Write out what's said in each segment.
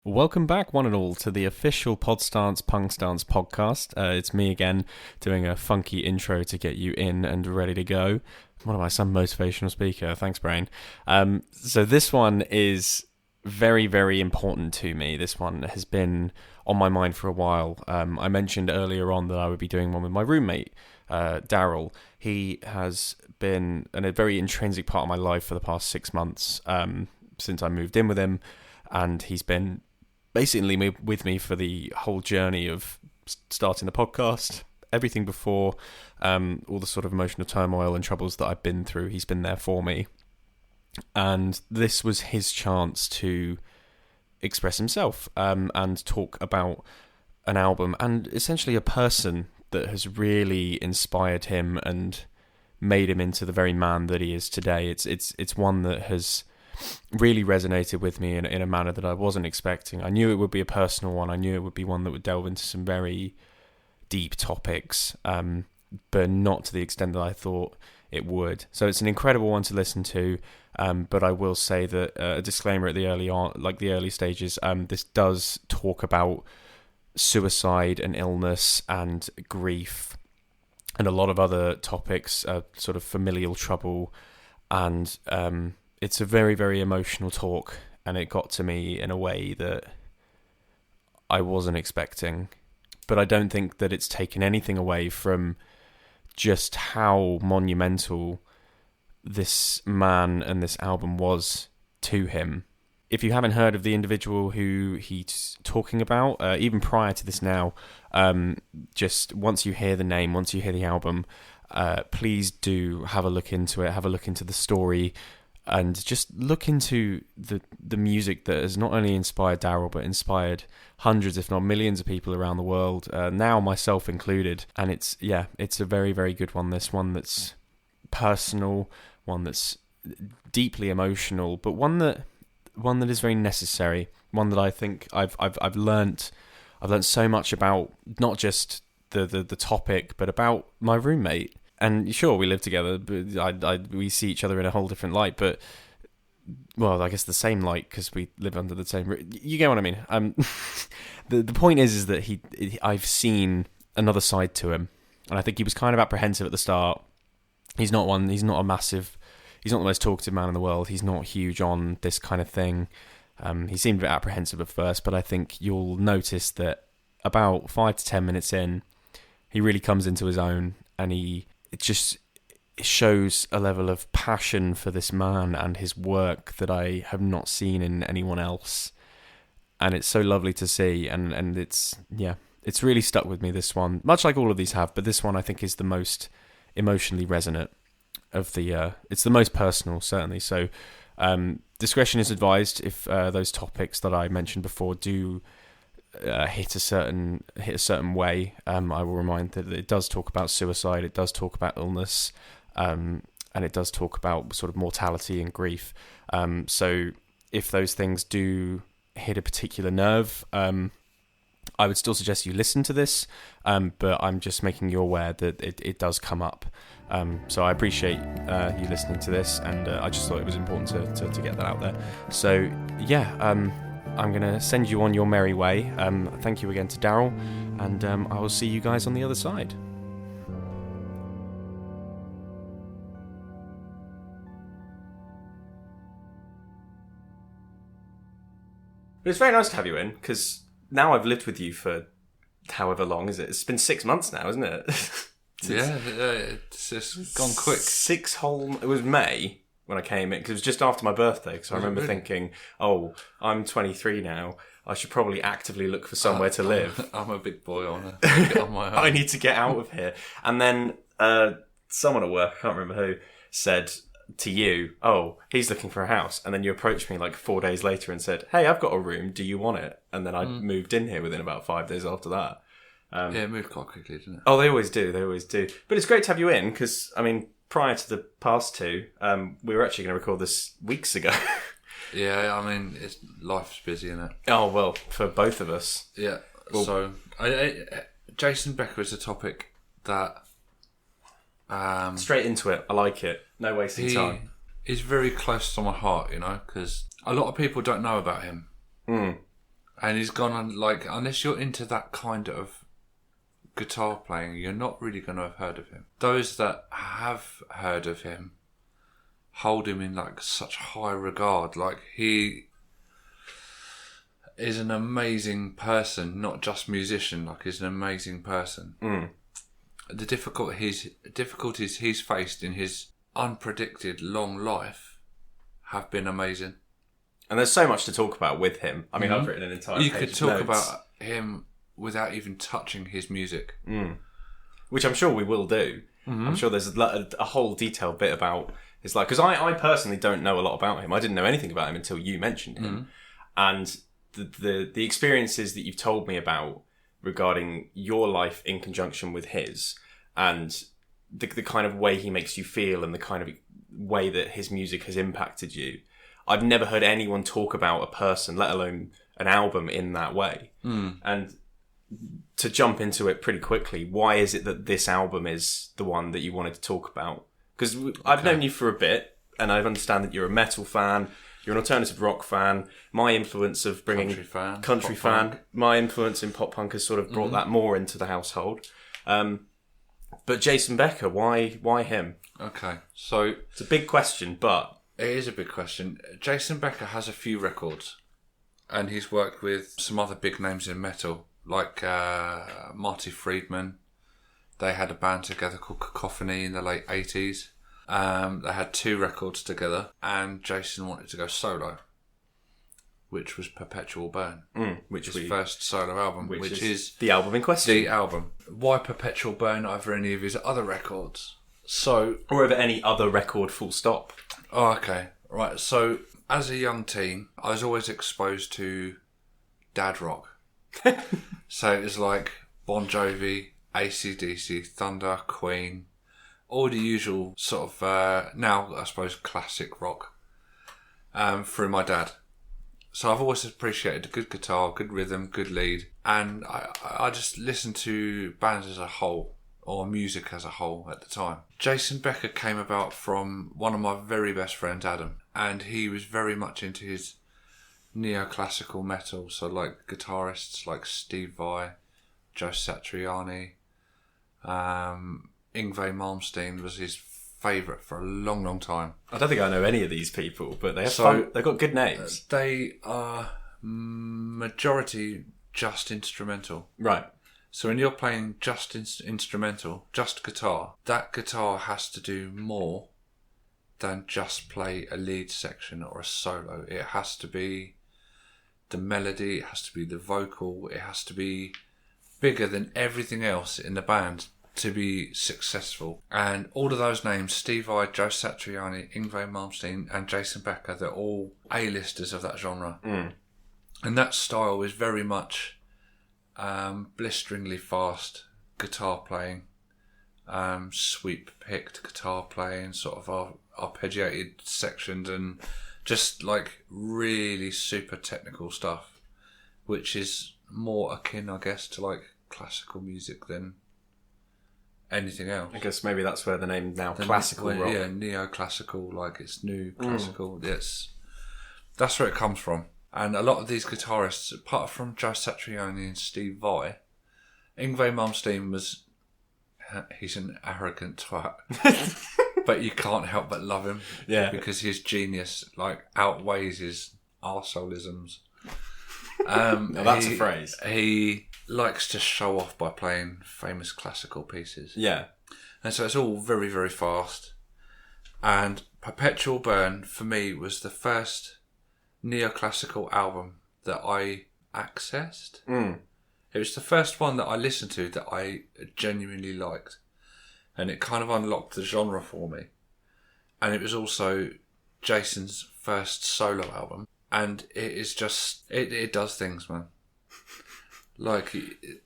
Welcome back, one and all, to the official PodStance PunkStance Podcast. It's me again, doing a funky intro to get you in and ready to go. What am I, some motivational speaker? Thanks, Brain. So this one is very, very important to me. This one has been on my mind for a while. I mentioned earlier on that I would be doing one with my roommate, Daryl. He has been a very intrinsic part of my life for the past 6 months since I moved in with him, and he's been basically with me for the whole journey of starting the podcast, everything before, all the sort of emotional turmoil and troubles that I've been through. He's been there for me, and this was his chance to express himself and talk about an album and essentially a person that has really inspired him and made him into the very man that he is today. It's one that has really resonated with me in a manner that I wasn't expecting. I knew it would be a personal one. I knew it would be one that would delve into some very deep topics, but not to the extent that I thought it would. So it's an incredible one to listen to, but I will say that a disclaimer at the early stages, this does talk about suicide and illness and grief and a lot of other topics, sort of familial trouble, and it's a very, very emotional talk, and it got to me in a way that I wasn't expecting. But I don't think that it's taken anything away from just how monumental this man and this album was to him. If you haven't heard of the individual who he's talking about, even prior to this now, just once you hear the name, once you hear the album, please do have a look into it, have a look into the story, and just look into the music that has not only inspired Daryl, but inspired hundreds, if not millions of people around the world, now myself included. And it's a very, very good one. This one that's personal, one that's deeply emotional, but one that is very necessary. One that I think I've learnt so much about, not just the topic, but about my roommate. And sure, we live together, but we see each other in a whole different light. But, well, I guess the same light because we live under the same roof. You get what I mean? The point is that I've seen another side to him, and I think he was kind of apprehensive at the start. He's not the most talkative man in the world. He's not huge on this kind of thing. He seemed a bit apprehensive at first, but I think you'll notice that about 5 to 10 minutes in, he really comes into his own, and it shows a level of passion for this man and his work that I have not seen in anyone else. And it's so lovely to see, and it's really stuck with me, this one. Much like all of these have, but this one I think is the most emotionally resonant of it's the most personal, certainly. So discretion is advised if those topics that I mentioned before do hit a certain way. I will remind that it does talk about suicide, it does talk about illness, and it does talk about sort of mortality and grief. So if those things do hit a particular nerve, I would still suggest you listen to this, but I'm just making you aware that it does come up. So I appreciate you listening to this, and I just thought it was important to get that out there. So I'm going to send you on your merry way. Thank you again to Daryl, and I will see you guys on the other side. But it's very nice to have you in, because now I've lived with you for however long is it? It's been 6 months now, isn't it? It's just gone quick. It was May when I came in, because it was just after my birthday. So I remember thinking, oh, I'm 23 now. I should probably actively look for somewhere to live. I'm a big boy on my own. I need to get out of here. And then someone at work, I can't remember who, said to you, oh, he's looking for a house. And then you approached me like 4 days later and said, hey, I've got a room. Do you want it? And then I moved in here within about 5 days after that. It moved quite quickly, didn't it? Oh, they always do. But it's great to have you in because, I mean, prior to the past two, we were actually going to record this weeks ago. Yeah, I mean, life's busy, isn't it? Oh, well, for both of us. Yeah. Well, so, Jason Becker is a topic that... straight into it. I like it. No wasting time. He's very close to my heart, you know, because a lot of people don't know about him. And he's gone on, like, unless you're into that kind of guitar playing, you're not really going to have heard of him. Those that have heard of him hold him in, like, such high regard. Like, he is an amazing person, not just musician, like, he's an amazing person. The difficulties he's faced in his unpredicted long life have been amazing. And there's so much to talk about with him. I mean, I've written an entire You page could of talk notes. about him without even touching his music. Which I'm sure we will do. I'm sure there's a whole detailed bit about his life. Because I personally don't know a lot about him. I didn't know anything about him until you mentioned him. And the experiences that you've told me about regarding your life in conjunction with his, and the kind of way he makes you feel, and the kind of way that his music has impacted you. I've never heard anyone talk about a person, let alone an album, in that way. And to jump into it pretty quickly, why is it that this album is the one that you wanted to talk about? Because I've known you for a bit, and I understand that you're a metal fan, you're an alternative rock fan. My influence of bringing country fan, my influence in pop punk has sort of brought that more into the household. But Jason Becker, why him? Okay, so it's a big question, but it is a big question. Jason Becker has a few records, and he's worked with some other big names in metal, like Marty Friedman. They had a band together called Cacophony in the late 80s. They had 2 records together, and Jason wanted to go solo, which was Perpetual Burn, which his first solo album, which is the album in question. The album. Why Perpetual Burn over any of his other records? So, or over any other record, full stop. Oh, okay. Right. So, as a young teen, I was always exposed to dad rock. So, it was like Bon Jovi, AC/DC, Thunder, Queen, all the usual sort of, now, I suppose, classic rock through my dad. So, I've always appreciated a good guitar, good rhythm, good lead. And I just listened to bands as a whole, or music as a whole at the time. Jason Becker came about from one of my very best friends, Adam, and he was very much into his neoclassical metal, so like guitarists like Steve Vai, Joe Satriani, Yngwie Malmsteen was his favourite for a long, long time. I don't think I know any of these people, but they have fun. They've got good names. They are majority just instrumental. Right. So when you're playing just instrumental, just guitar, that guitar has to do more than just play a lead section or a solo. It has to be the melody, it has to be the vocal, it has to be bigger than everything else in the band to be successful. And all of those names, Steve Vai, Joe Satriani, Yngwie Malmsteen and Jason Becker, they're all A-listers of that genre. And that style is very much blisteringly fast guitar playing, sweep-picked guitar playing, sort of arpeggiated sections, and just like really super technical stuff, which is more akin, I guess, to like classical music than anything else. I guess maybe that's where the name now classical rock. Yeah, neoclassical, like it's new classical. That's where it comes from. And a lot of these guitarists, apart from Joe Satriani and Steve Vai, Yngwie Malmsteen he's an arrogant twat. But you can't help but love him. Yeah. Because his genius like outweighs his arseholisms. Now that's a phrase. He likes to show off by playing famous classical pieces. Yeah. And so it's all very, very fast. And Perpetual Burn, for me, was the first neoclassical album that I accessed. It was the first one that I listened to that I genuinely liked. And it kind of unlocked the genre for me. And it was also Jason's first solo album. And it is just, it does things, man. Like,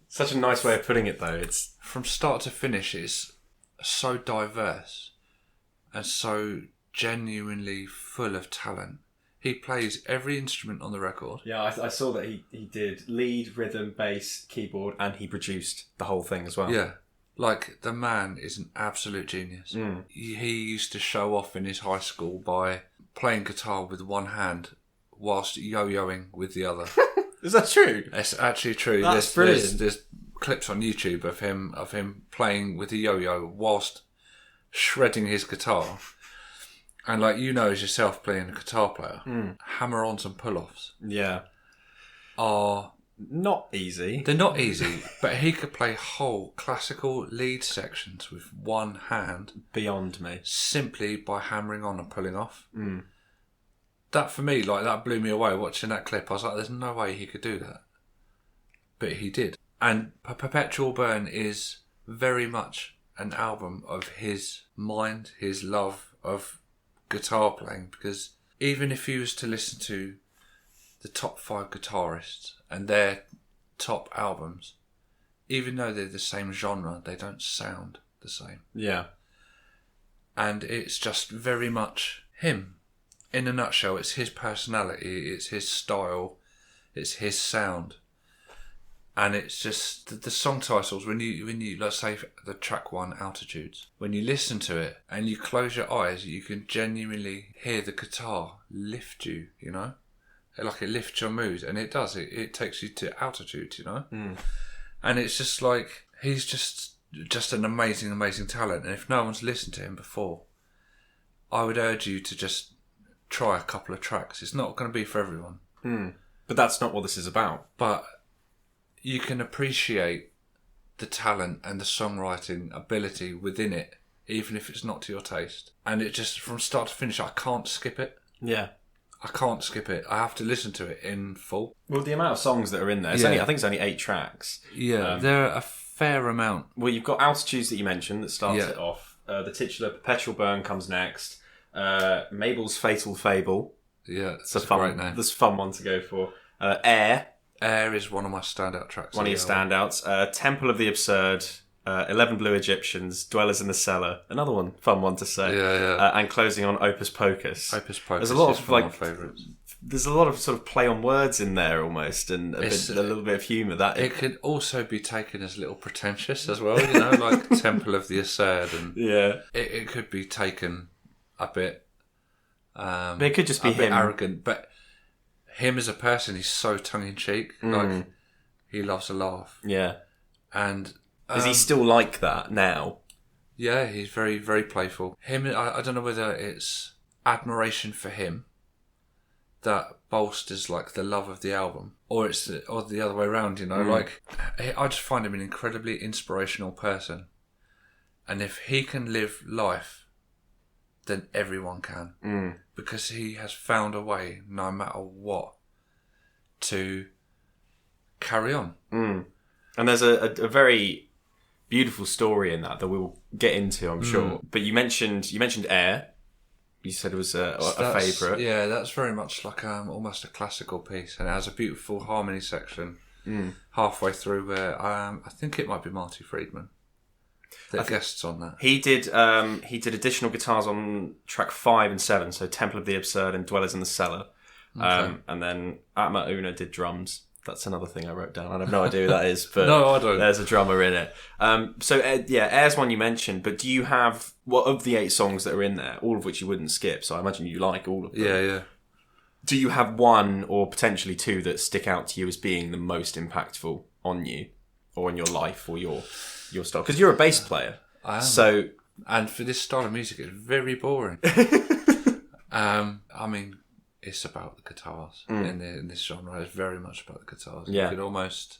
such a nice way of putting it, though. It's from start to finish, it's so diverse and so genuinely full of talent. He plays every instrument on the record. Yeah, I saw that he did lead, rhythm, bass, keyboard, and he produced the whole thing as well. Yeah. Like, the man is an absolute genius. He used to show off in his high school by playing guitar with one hand whilst yo-yoing with the other. Is that true? It's actually true. That's brilliant. There's clips on YouTube of him playing with the yo-yo whilst shredding his guitar. And like as yourself playing a guitar player, hammer-ons and pull-offs are not easy. They're not easy, but he could play whole classical lead sections with one hand. Beyond me. Simply by hammering on and pulling off. That for me, like that blew me away watching that clip. I was like, there's no way he could do that. But he did. And Perpetual Burn is very much an album of his mind, his love of guitar playing. Because even if you was to listen to the top 5 guitarists and their top albums, even though they're the same genre, they don't sound the same. Yeah. And it's just very much him. In a nutshell, it's his personality, it's his style, it's his sound. And it's just the song titles, when you let's say the track 1, Altitudes, when you listen to it and you close your eyes, you can genuinely hear the guitar lift you, Like it lifts your mood, and it does. It takes you to altitude, And it's just like, he's just an amazing, amazing talent. And if no one's listened to him before, I would urge you to just try a couple of tracks. It's not going to be for everyone. But that's not what this is about. But you can appreciate the talent and the songwriting ability within it, even if it's not to your taste. And it just, from start to finish, I can't skip it. Yeah. I can't skip it. I have to listen to it in full. Well, the amount of songs that are in there, I think it's only 8 tracks. Yeah, there are a fair amount. Well, you've got Altitudes that you mentioned that starts it off. The titular Perpetual Burn comes next. Mabel's Fatal Fable. Yeah, it's a great name. That's a fun one to go for. Air. Air is one of my standout tracks. One of your standouts. Temple of the Absurd. 11 Blue Egyptians. Dwellers in the Cellar. Another one, fun one to say. Yeah. And closing on Opus Pocus. Opus Pocus. There's a lot of my favourites. There's a lot of sort of play on words in there almost, and a little bit of humour. It could also be taken as a little pretentious as well, like Temple of the Absurd, and it could be taken a bit. But it could just be a bit him arrogant, but him as a person, he's so tongue in cheek. Like he loves a laugh. Yeah, and is he still like that now? Yeah, he's very, very playful. I don't know whether it's admiration for him that bolsters like the love of the album, or it's the other way around. Like I just find him an incredibly inspirational person, and if he can live life, then everyone can, because he has found a way, no matter what, to carry on. And there's a very beautiful story in that we'll get into, I'm sure. But you mentioned Air. You said it was a favourite. Yeah, that's very much like almost a classical piece, and it has a beautiful harmony section halfway through where I think it might be Marty Friedman that guests on that. He did additional guitars on track 5 and 7, so Temple of the Absurd and Dwellers in the Cellar. Okay. And then Atma Una did drums. That's another thing I wrote down. I have no idea who that is, but no, I don't. There's a drummer in it. Air's one you mentioned, but do you have, of the 8 songs that are in there, all of which you wouldn't skip, so I imagine you like all of them. Yeah. Do you have one or potentially 2 that stick out to you as being the most impactful on you or in your life or your style? Because you're a bass player. I am. So, and for this style of music, it's very boring. I mean, it's about the guitars in this genre. It's very much about the guitars. Yeah. You could almost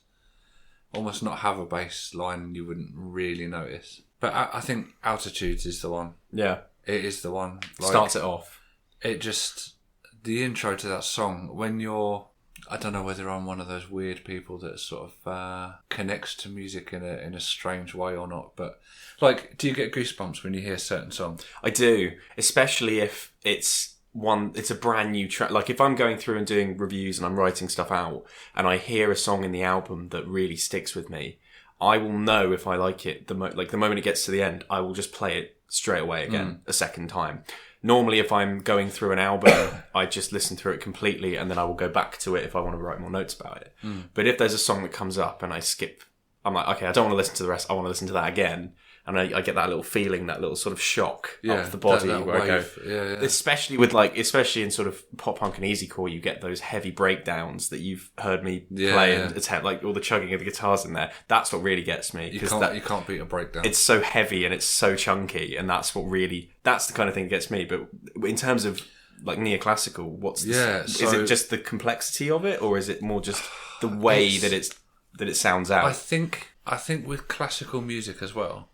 not have a bass line and you wouldn't really notice. But I think Altitudes is the one. Yeah. It is the one. Starts it off. It just, the intro to that song, when you're, I don't know whether I'm one of those weird people that sort of connects to music in a strange way or not, but like, do you get goosebumps when you hear certain songs? I do, especially if it's a brand new track. Like if I'm going through and doing reviews and I'm writing stuff out and I hear a song in the album that really sticks with me, I will know if I like it. The moment it gets to the end, I will just play it straight away again a second time. Normally, if I'm going through an album, I just listen through it completely and then I will go back to it if I want to write more notes about it. But if there's a song that comes up and I skip, I'm like, okay, I don't want to listen to the rest. I want to listen to that again. and I get that little feeling, that little sort of shock Yeah, up the body that where wave. I go, Yeah. especially in sort of pop punk and easycore, you get those heavy breakdowns that you've heard me play and attempt, like all the chugging of the guitars in there. That's what really gets me. You can't beat a breakdown. It's so heavy and it's so chunky, and that's the kind of thing that gets me. But in terms of like neoclassical, is it just the complexity of it, or is it more just the way that it sounds out? I think with classical music as well,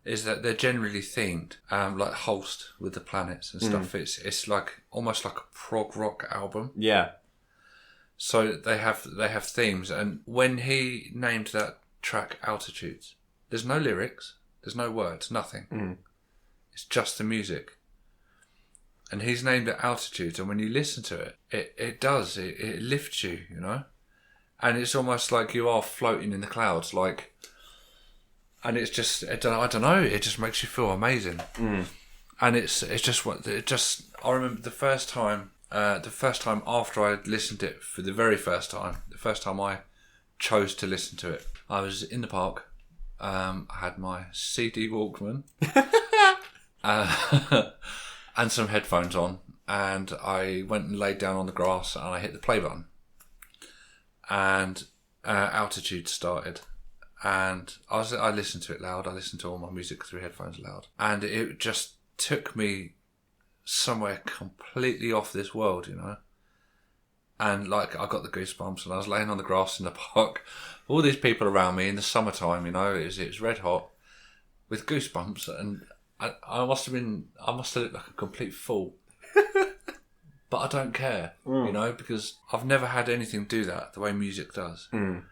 is that they're generally themed, like Holst with the planets and stuff. It's like almost like a prog rock album. Yeah. So they have themes, and when he named that track Altitudes, there's no lyrics, there's no words, nothing. It's just the music. And he's named it Altitudes, and when you listen to it, it lifts you, you know? And it's almost like you are floating in the clouds, like, and it's just, I don't know, it just makes you feel amazing. And I remember the first time after I listened to it for the very first time, the first time I chose to listen to it, I was in the park, I had my CD Walkman, and some headphones on, and I went and laid down on the grass and I hit the play button, and Altitude started, and I listened to it loud. I listened to all my music through headphones loud, and it just took me somewhere completely off this world, you know. And like I got the goosebumps, and I was laying on the grass in the park, all these people around me in the summertime, you know, it was red hot, with goosebumps, and I must have looked like a complete fool. But I don't care, you know, because I've never had anything do that the way music does. And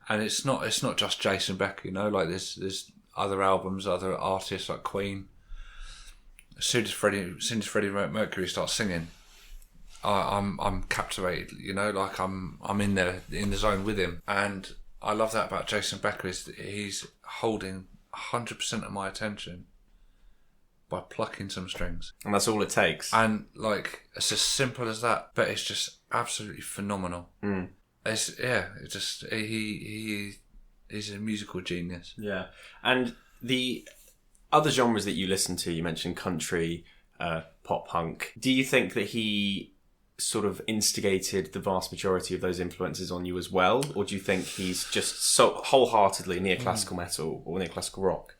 it's not just Jason Becker, you know, like there's other albums, other artists like Queen. As soon as Freddie Mercury starts singing, I'm captivated, you know, like I'm in the zone with him. And I love that about Jason Becker, is that he's holding 100% of my attention by plucking some strings. And that's all it takes. And like, it's as simple as that, but it's just absolutely phenomenal. He's a musical genius. Yeah. And the other genres that you listen to, you mentioned country, pop punk. Do you think that he sort of instigated the vast majority of those influences on you as well? Or do you think he's just so wholeheartedly neoclassical metal or neoclassical rock?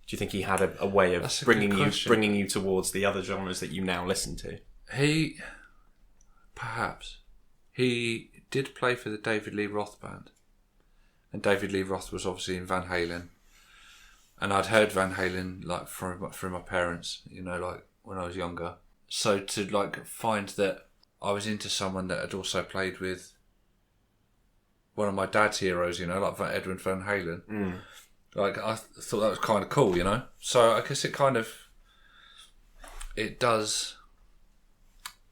Do you think he had a way of bringing you towards the other genres that you now listen to? He did play for the David Lee Roth band, and David Lee Roth was obviously in Van Halen, and I'd heard Van Halen like from my parents, you know, like when I was younger. So to like find that I was into someone that had also played with one of my dad's heroes, you know, like Edwin Van Halen. Like, I thought that was kind of cool, you know? So I guess it does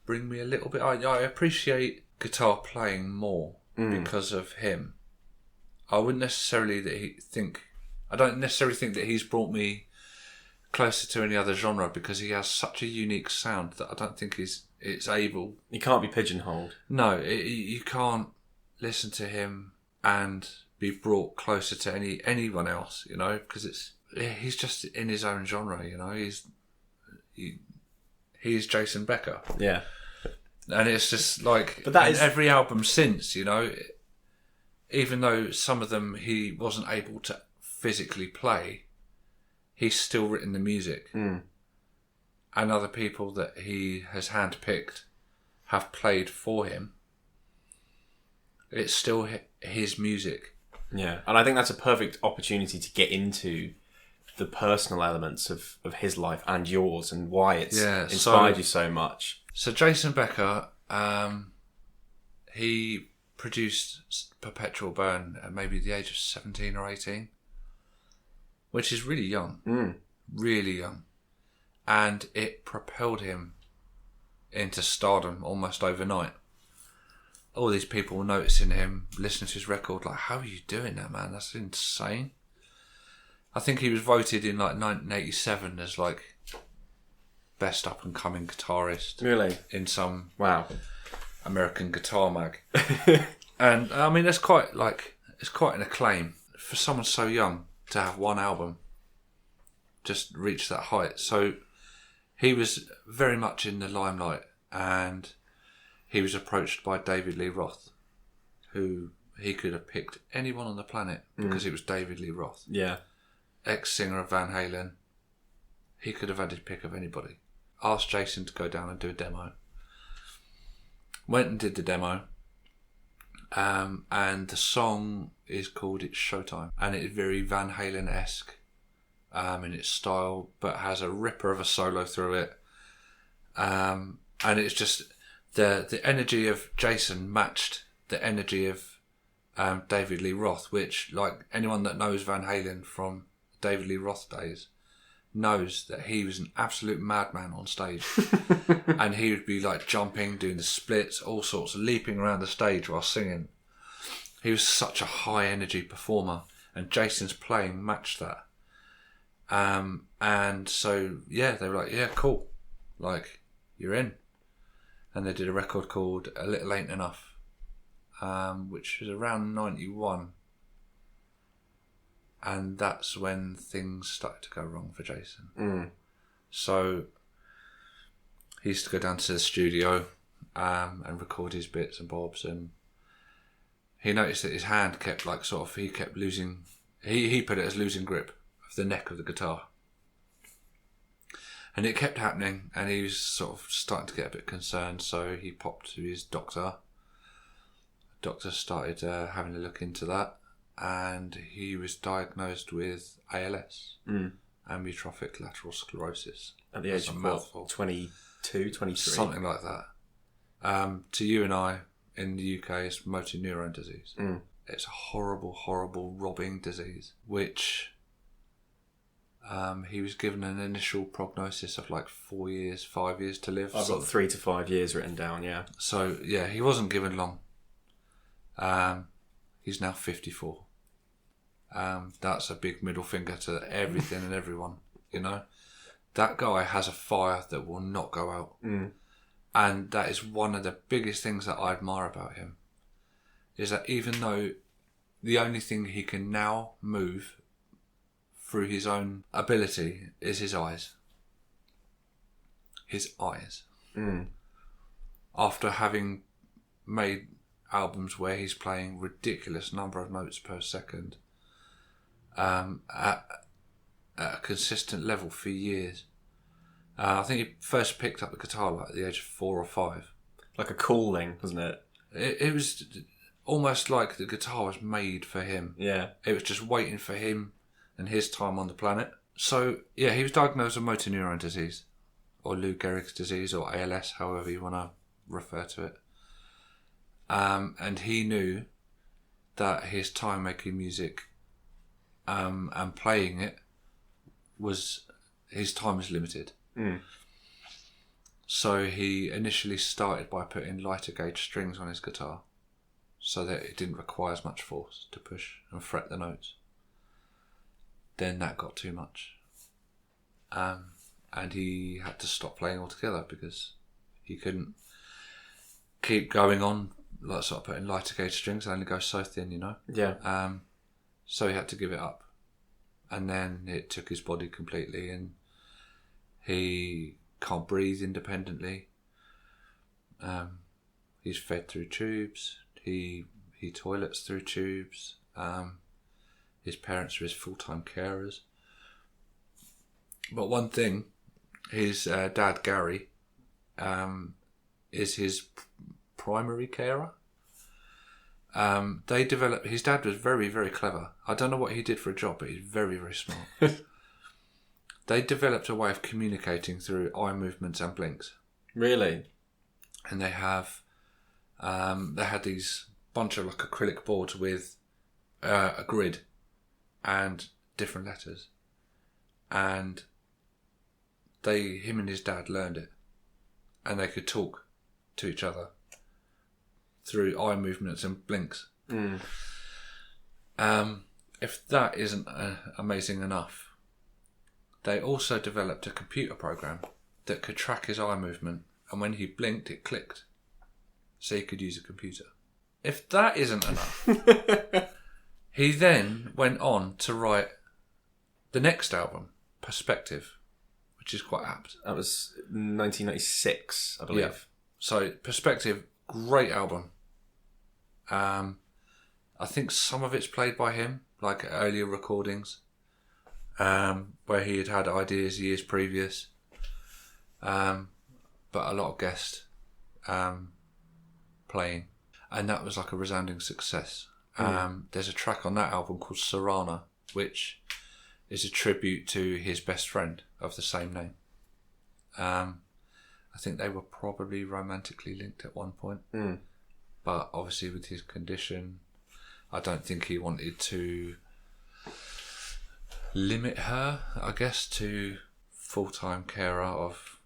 bring me a little bit... I appreciate guitar playing more because of him. I don't necessarily think that he's brought me closer to any other genre, because he has such a unique sound that I don't think it's able... He can't be pigeonholed. No, you can't listen to him and be brought closer to anyone else, you know, because he's just in his own genre, you know. He's Jason Becker. Yeah. And it's just like, but that is every album since, you know, even though some of them he wasn't able to physically play, he's still written the music. And other people that he has handpicked have played for him. It's still his music. Yeah, and I think that's a perfect opportunity to get into the personal elements of his life and yours, and why it's inspired you so much. So Jason Becker, he produced Perpetual Burn at maybe the age of 17 or 18, which is really young, really young. And it propelled him into stardom almost overnight. All these people were noticing him, listening to his record, like, how are you doing that, man? That's insane. I think he was voted in like 1987 as like best up and coming guitarist. Really? In some American guitar mag. And I mean, it's quite an acclaim for someone so young. to have one album just reach that height. So he was very much in the limelight, and he was approached by David Lee Roth, who he could have picked anyone on the planet because it was David Lee Roth. Yeah. Ex-singer of Van Halen. He could have had his pick of anybody. Asked Jason to go down and do a demo. Went and did the demo. And the song is called It's Showtime. And it's very Van Halen-esque in its style, but has a ripper of a solo through it. And it's just the energy of Jason matched the energy of David Lee Roth, which, like anyone that knows Van Halen from David Lee Roth days, knows that he was an absolute madman on stage. And he would be like jumping, doing the splits, all sorts, leaping around the stage while singing. He was such a high energy performer, and Jason's playing matched that. And so, yeah, they were like, yeah, cool. Like, you're in. And they did a record called A Little Ain't Enough, which was around 91. And that's when things started to go wrong for Jason. So he used to go down to the studio and record his bits and bobs, and he noticed that his hand kept he kept losing, he put it as losing grip of the neck of the guitar. And it kept happening, and he was sort of starting to get a bit concerned, so he popped to his doctor. The doctor started having a look into that, and he was diagnosed with ALS, amyotrophic lateral sclerosis. At the age of 22, 23? Something like that. To you and I, in the UK, it's motor neurone disease. It's a horrible, horrible robbing disease, which he was given an initial prognosis of like 4 years, 5 years to live. I've got 3 to 5 years written down, yeah. So, yeah, he wasn't given long. He's now 54. That's a big middle finger to everything and everyone, you know. That guy has a fire that will not go out. And that is one of the biggest things that I admire about him, is that even though the only thing he can now move through his own ability is his eyes. His eyes. After having made albums where he's playing ridiculous number of notes per second at a consistent level for years. I think he first picked up the guitar like at the age of 4 or 5. Like a calling, wasn't it? It was almost like the guitar was made for him. Yeah. It was just waiting for him and his time on the planet. So, yeah, he was diagnosed with motor neurone disease, or Lou Gehrig's disease, or ALS, however you want to refer to it. And he knew that his time making music and playing it his time was limited. So he initially started by putting lighter gauge strings on his guitar so that it didn't require as much force to push and fret the notes. Then that got too much. And he had to stop playing altogether because he couldn't keep going on, like sort of putting lighter gauge strings. They only go so thin, you know. Yeah. So he had to give it up, and then it took his body completely, and he can't breathe independently. He's fed through tubes. He toilets through tubes. His parents are his full-time carers. But one thing, his dad Gary is his primary carer. His dad was very, very clever. I don't know what he did for a job, but he's very, very smart. They developed a way of communicating through eye movements and blinks. Really? And they had these bunch of like acrylic boards with a grid and different letters, and him and his dad learned it, and they could talk to each other through eye movements and blinks. If that isn't amazing enough, they also developed a computer program that could track his eye movement, and when he blinked it clicked, so he could use a computer. If that isn't enough, he then went on to write The next album, Perspective, which is quite apt. That was 1996, I believe. Yeah. So Perspective, great album. I think some of it's played by him, like earlier recordings, where he had ideas years previous. But a lot of guest playing, and that was like a resounding success. There's a track on that album called Sarana, which is a tribute to his best friend of the same name. I think they were probably romantically linked at one point, but obviously with his condition, I don't think he wanted to limit her, I guess, to full-time carer of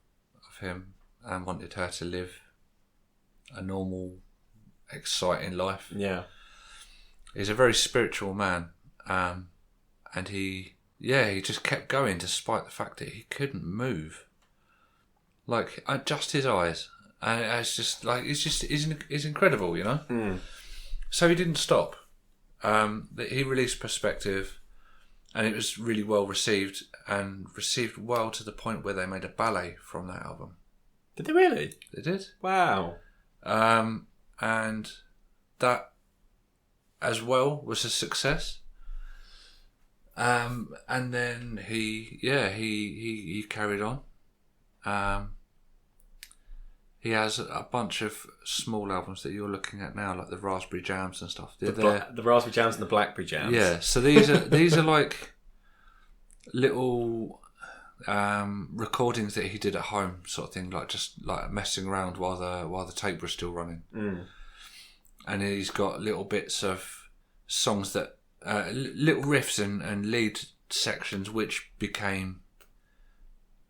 him, and wanted her to live a normal, exciting life. Yeah. He's a very spiritual man, and he just kept going despite the fact that he couldn't move. Like, just his eyes, and it's just like it's incredible, you know. So he didn't stop. He released Perspective, and it was really well received, and received well to the point where they made a ballet from that album. Did they really? They did. Wow. And that as well was a success. And then he carried on. He has a bunch of small albums that you're looking at now, like the Raspberry Jams and stuff. The Raspberry Jams and the Blackberry Jams. Yeah, so these are like little recordings that he did at home, sort of thing, like just like messing around while the tape was still running. And he's got little bits of songs that little riffs and lead sections which became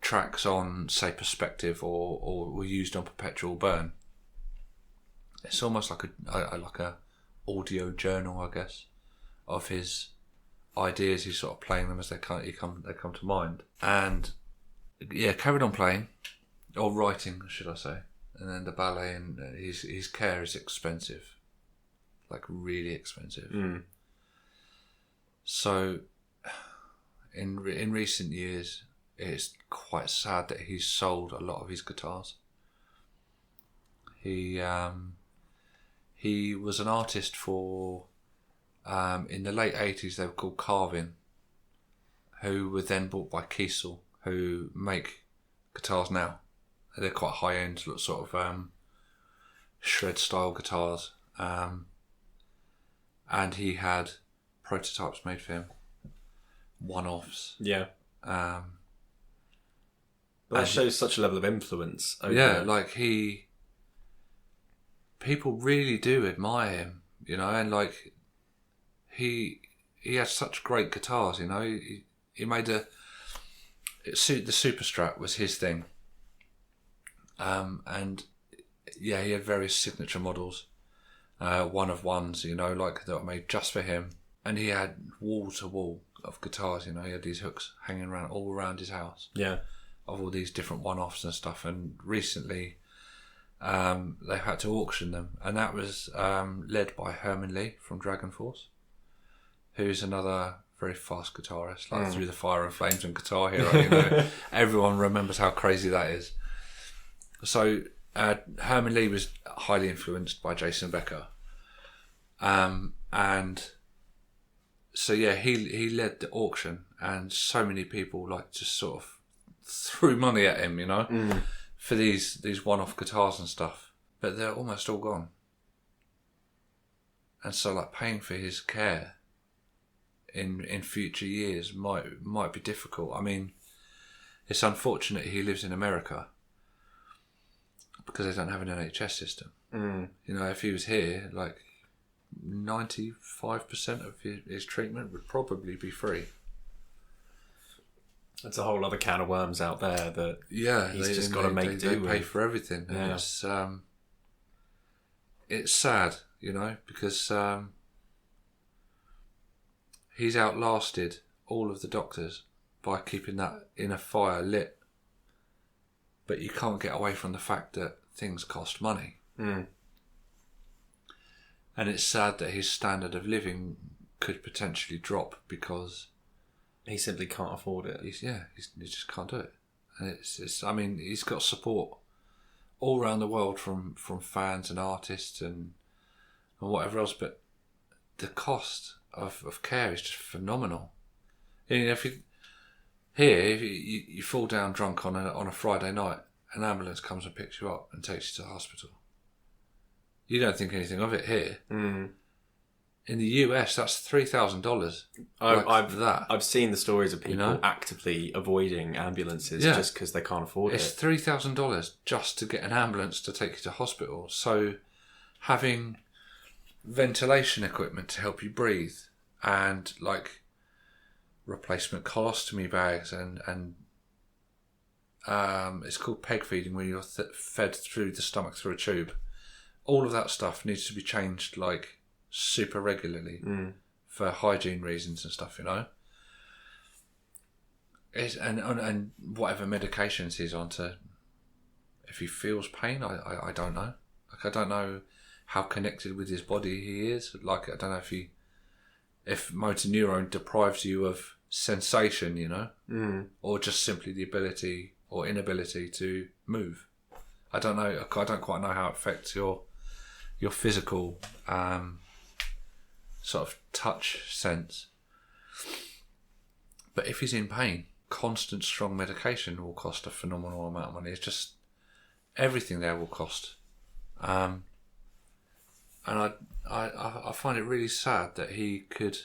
tracks on, say, Perspective or were used on Perpetual Burn. It's almost like a audio journal, I guess, of his ideas. He's sort of playing them as they come to mind, and carried on playing or writing, should I say? And then the ballet, and his care is expensive, like really expensive. So, in recent years, it's quite sad that he's sold a lot of his guitars. He was an artist for, in the late 80s, they were called Carvin, who were then bought by Kiesel, who make guitars now. They're quite high-end, sort of shred-style guitars. And he had prototypes made for him, one-offs. Yeah. That shows such a level of influence. Like people really do admire him, you know, and like he has such great guitars, you know. He made the Super Strat was his thing, and he had various signature models, one of ones, you know, like that were made just for him, and he had wall to wall of guitars, you know. He had these hooks hanging around all around his house. Yeah. Of all these different one-offs and stuff, and recently they had to auction them, and that was led by Herman Lee from Dragon Force, who's another very fast guitarist, like Through the Fire and Flames and Guitar Hero. You know, everyone remembers how crazy that is. So Herman Lee was highly influenced by Jason Becker, and so he led the auction, and so many people like just sort of threw money at him, you know, for these one-off guitars and stuff, but they're almost all gone. And so, like, paying for his care in future years might be difficult. I mean, it's unfortunate he lives in America because they don't have an NHS system. You know, if he was here, like 95% of his treatment would probably be free. That's a whole other can of worms out there that he's just got to make do with. They pay for everything. And it's sad, you know, because he's outlasted all of the doctors by keeping that inner fire lit. But you can't get away from the fact that things cost money. And it's sad that his standard of living could potentially drop because He simply can't afford it. He just can't do it. And it's. I mean, he's got support all around the world from fans and artists and whatever else, but the cost of care is just phenomenal. You know, if you fall down drunk on a Friday night, an ambulance comes and picks you up and takes you to the hospital. You don't think anything of it here. Mm. In the US, that's $3,000. I've seen the stories of people actively avoiding ambulances just because they can't afford it. It's $3,000 just to get an ambulance to take you to hospital. So having ventilation equipment to help you breathe and like replacement colostomy bags and it's called peg feeding, where you're fed through the stomach through a tube. All of that stuff needs to be changed like super regularly for hygiene reasons and stuff, you know. And whatever medications he's on to, if he feels pain, I don't know. Like, I don't know how connected with his body he is. Like, I don't know if motor neurone deprives you of sensation, you know, or just simply the ability or inability to move. I don't know. I don't quite know how it affects your physical sort of touch sense. But if he's in pain, constant strong medication will cost a phenomenal amount of money. It's just everything there will cost. And I find it really sad that he could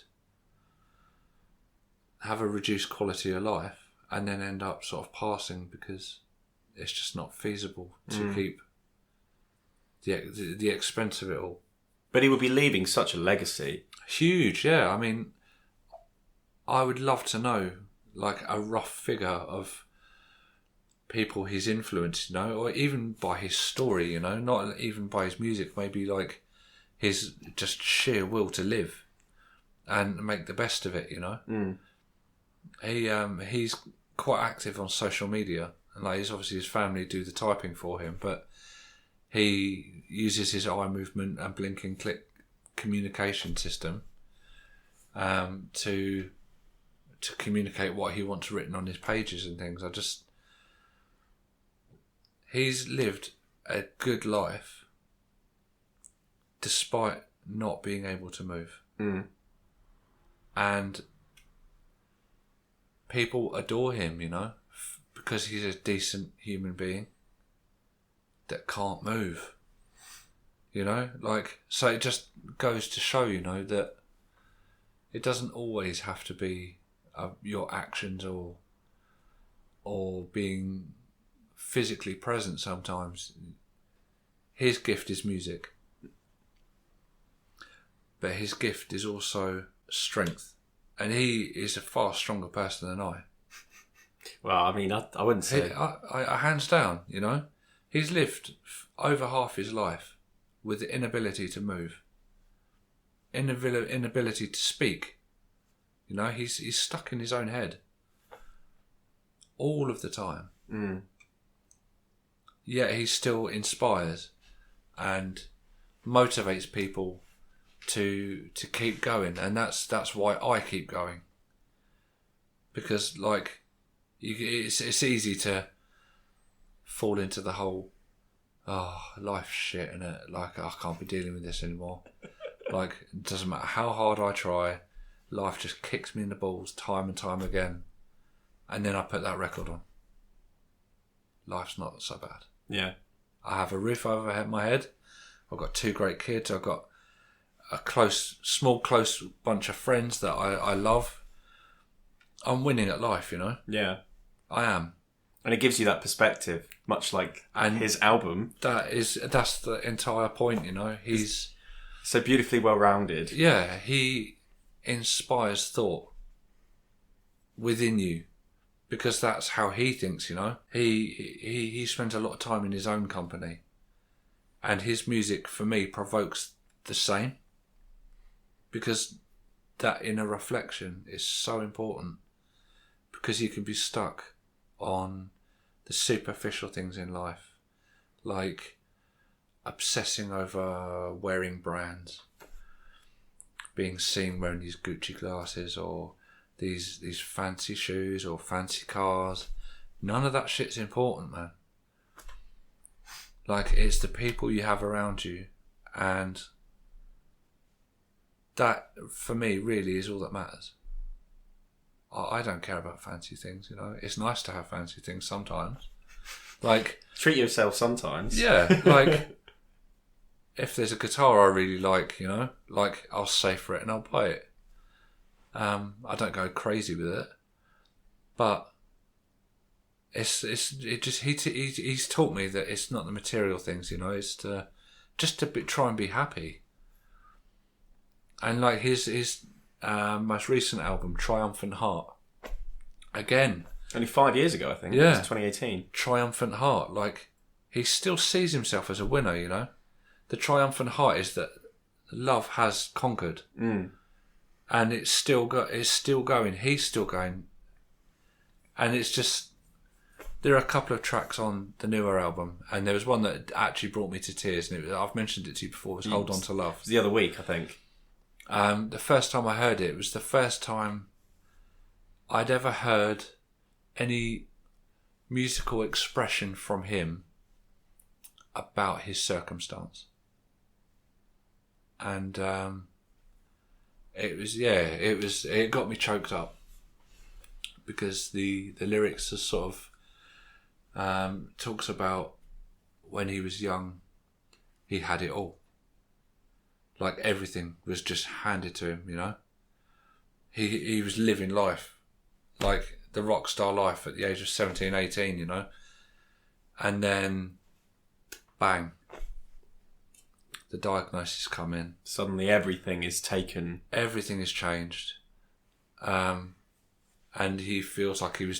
have a reduced quality of life and then end up sort of passing because it's just not feasible to keep the expense of it all. But he would be leaving such a legacy. Huge, yeah. I mean, I would love to know like a rough figure of people he's influenced, you know, or even by his story, you know, not even by his music, maybe like his just sheer will to live and make the best of it, you know. He's quite active on social media, and like his family do the typing for him, but he uses his eye movement and blink and click communication system to communicate what he wants written on his pages and things. He's lived a good life despite not being able to move. And people adore him, you know, because he's a decent human being that can't move, you know, like, so it just goes to show, you know, that it doesn't always have to be your actions or being physically present. Sometimes his gift is music, but his gift is also strength, and he is a far stronger person than I. Well, I mean, I wouldn't say I hands down, you know. He's lived over half his life with the inability to move, inability to speak. You know, he's stuck in his own head all of the time. Yet he still inspires and motivates people to keep going, and that's why I keep going. Because like, it's easy to fall into the whole, life's shit, innit? Like, I can't be dealing with this anymore. Like, it doesn't matter how hard I try, life just kicks me in the balls time and time again. And then I put that record on. Life's not so bad. Yeah. I have a roof over my head. I've got 2 great kids. I've got a small close bunch of friends that I love. I'm winning at life, you know? Yeah. I am. And it gives you that perspective, much like his album. That's the entire point, you know. He's so beautifully well-rounded. Yeah, he inspires thought within you, because that's how he thinks, you know. He spends a lot of time in his own company, and his music for me provokes the same, because that inner reflection is so important, because you can be stuck on the superficial things in life, like obsessing over wearing brands, being seen wearing these Gucci glasses, or these fancy shoes or fancy cars. None of that shit's important, man. Like, it's the people you have around you, and that, for me, really is all that matters. I don't care about fancy things, you know. It's nice to have fancy things sometimes. Like, treat yourself sometimes. Yeah, like, if there's a guitar I really like, you know, like, I'll save for it and I'll buy it. I don't go crazy with it, but he's taught me that it's not the material things, you know. It's try and be happy. And like his most recent album, Triumphant Heart, again, only 5 years ago, I think. Yeah, it was 2018. Triumphant Heart, like, he still sees himself as a winner, you know. The triumphant heart is that love has conquered, and it's still going. He's still going, and it's just, there are a couple of tracks on the newer album, and there was one that actually brought me to tears, and I've mentioned it to you before. It was Hold On to Love. It was the other week, I think. The first time I heard it, it was the first time I'd ever heard any musical expression from him about his circumstance. And it got me choked up, because the lyrics are sort of talks about when he was young, he had it all. Like, everything was just handed to him, you know. He was living life, like the rock star life at the age of 17, 18, you know. And then, bang, the diagnosis come in. Suddenly everything is taken. Everything is changed. And he feels like the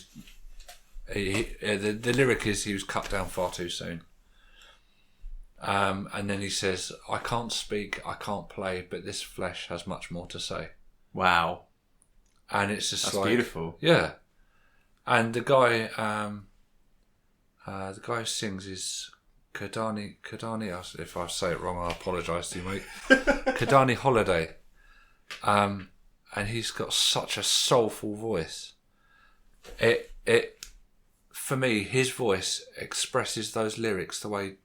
lyric is he was cut down far too soon. And then he says, I can't speak, I can't play, but this flesh has much more to say. Wow. And it's just That's like, beautiful. Yeah. And the guy who sings is Kadani, if I say it wrong, I apologise to you, mate. Kadani Holiday. And he's got such a soulful voice. It for me, his voice expresses those lyrics the way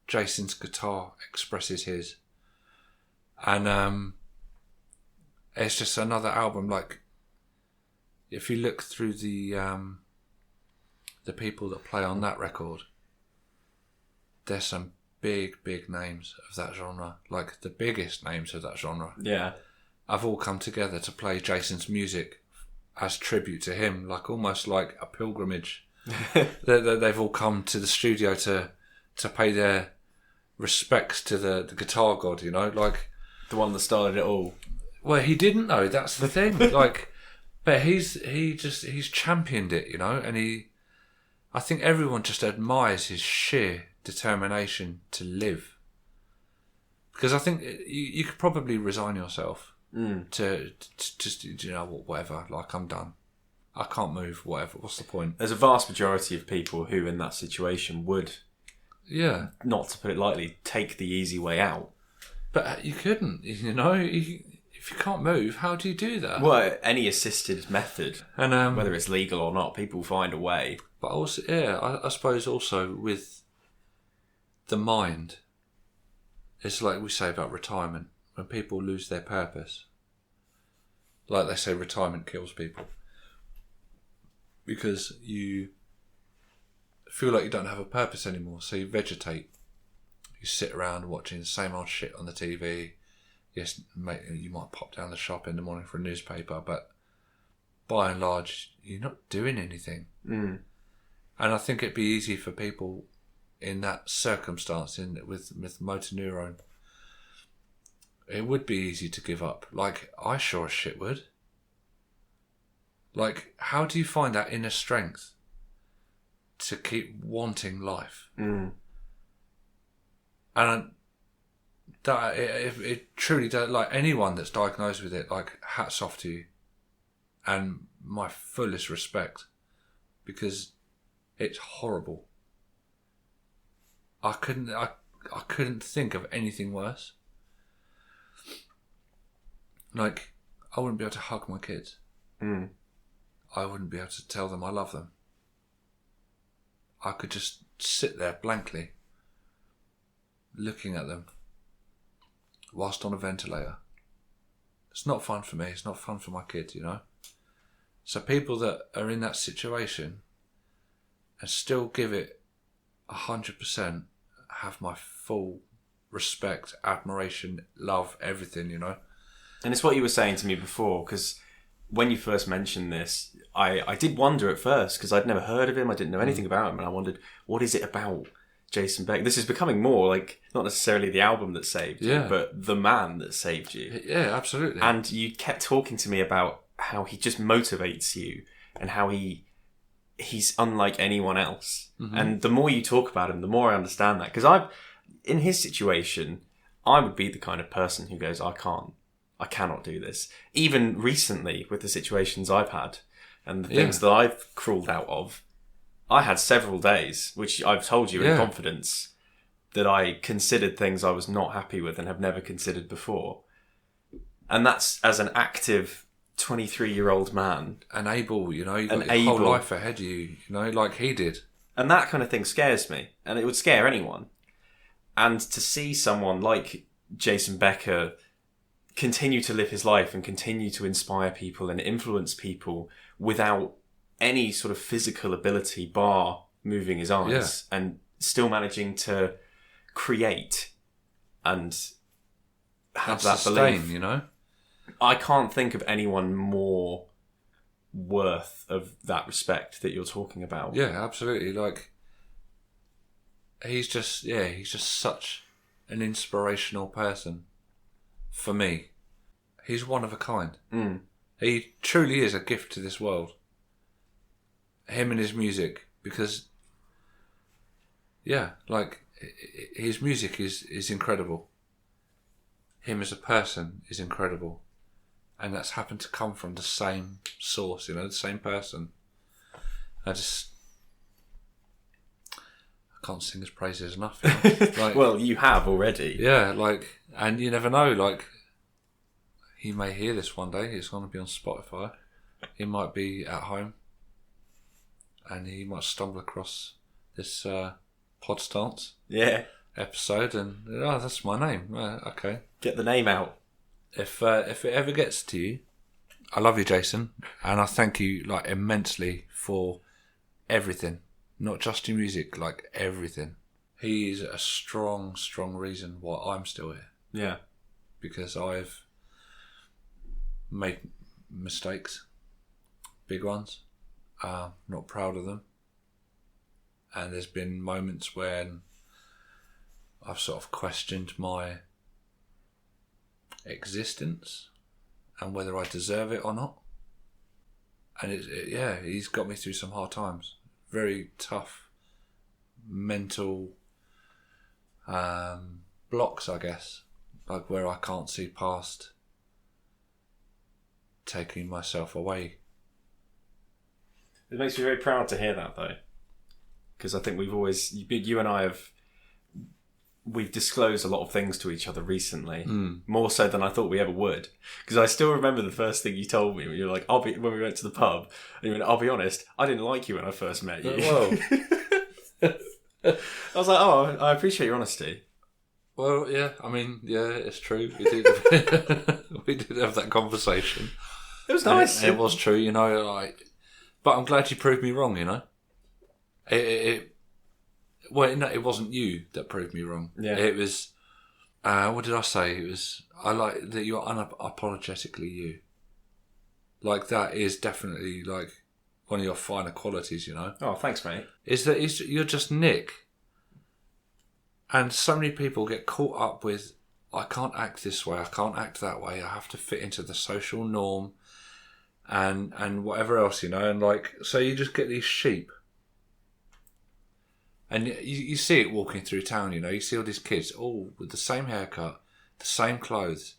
Jason's guitar expresses his. And it's just another album. Like, if you look through the people that play on that record, there's some big names of that genre, like the biggest names of that genre. Yeah, have all come together to play Jason's music as tribute to him, like almost like a pilgrimage. They've all come to the studio to pay their respects to the guitar god, you know, like the one that started it all. Well, he didn't know. That's the thing. Like, but he's championed it, you know, and I think everyone just admires his sheer determination to live. Because I think you could probably resign yourself to just, you know, whatever. Like, I'm done. I can't move. Whatever. What's the point? There's a vast majority of people who, in that situation, would, not to put it lightly, take the easy way out. But you couldn't. You know, if you can't move, how do you do that? Well, any assisted method, and whether it's legal or not, people find a way. But also, I suppose also with the mind, it's like we say about retirement. When people lose their purpose, like they say, retirement kills people. Because you feel like you don't have a purpose anymore, so you vegetate. You sit around watching the same old shit on the TV. Yes, mate, you might pop down the shop in the morning for a newspaper, but by and large, you're not doing anything. And I think it'd be easy for people in that circumstance, with motor neurone, it would be easy to give up. Like, I sure as shit would. Like, how do you find that inner strength to keep wanting life? And that it truly does. Like, anyone that's diagnosed with it, like, hats off to you, and my fullest respect, because it's horrible. I couldn't think of anything worse. Like, I wouldn't be able to hug my kids. I wouldn't be able to tell them I love them. I could just sit there blankly, looking at them, whilst on a ventilator. It's not fun for me. It's not fun for my kids, you know. So people that are in that situation and still give it 100% have my full respect, admiration, love, everything, you know. And it's what you were saying to me before, because when you first mentioned this, I did wonder at first, because I'd never heard of him, I didn't know anything about him, and I wondered, what is it about Jason Becker? This is becoming more like, not necessarily the album that saved you, but the man that saved you. Yeah, absolutely. And you kept talking to me about how he just motivates you, and how he's unlike anyone else. Mm-hmm. And the more you talk about him, the more I understand that. Because in his situation, I would be the kind of person who goes, I cannot do this. Even recently, with the situations I've had and the things that I've crawled out of, I had several days, which I've told you in confidence, that I considered things I was not happy with and have never considered before. And that's as an active 23-year-old man. And able, you know, you've got your whole life ahead of you, you know, like he did. And that kind of thing scares me. And it would scare anyone. And to see someone like Jason Becker continue to live his life and continue to inspire people and influence people without any sort of physical ability bar moving his eyes and still managing to create and have that sustain, belief, you know. I can't think of anyone more worth of that respect that you're talking about. Yeah, absolutely. Like, he's just such an inspirational person for me. He's one of a kind. He truly is a gift to this world. Him and his music, because like, his music is incredible. Him as a person is incredible. And that's happened to come from the same source, you know, the same person. I can't sing his praises enough. You know? Like, well, you have already. Yeah, like, and you never know, like, he may hear this one day. It's going to be on Spotify. He might be at home, and he might stumble across this PodStance episode, and that's my name. Okay, get the name out. If it ever gets to you, I love you, Jason, and I thank you like immensely for everything, not just your music, like everything. He's a strong reason why I'm still here. Yeah, because I've made mistakes, big ones. Not proud of them, and there's been moments when I've sort of questioned my existence and whether I deserve it or not. And he's got me through some hard times, very tough mental blocks, I guess, like where I can't see past taking myself away. It makes me very proud to hear that, though, because I think you and I we've disclosed a lot of things to each other recently, more so than I thought we ever would. Because I still remember the first thing you told me when you were like, when we went to the pub, and you went, I'll be honest, I didn't like you when I first met you. Whoa. I was like, I appreciate your honesty. Well, yeah, I mean, yeah, it's true. We did have that conversation. It was nice. It was true, you know, like, but I'm glad you proved me wrong, you know. It wasn't you that proved me wrong. Yeah. It was, what did I say? It was, I like that you're unapologetically you. Like, that is definitely, like, one of your finer qualities, you know. Oh, thanks, mate. Is that you're just Nick. And so many people get caught up with, I can't act this way, I can't act that way, I have to fit into the social norm and whatever else, you know. And, like, so you just get these sheep. And you see it walking through town, you know. You see all these kids all with the same haircut, the same clothes,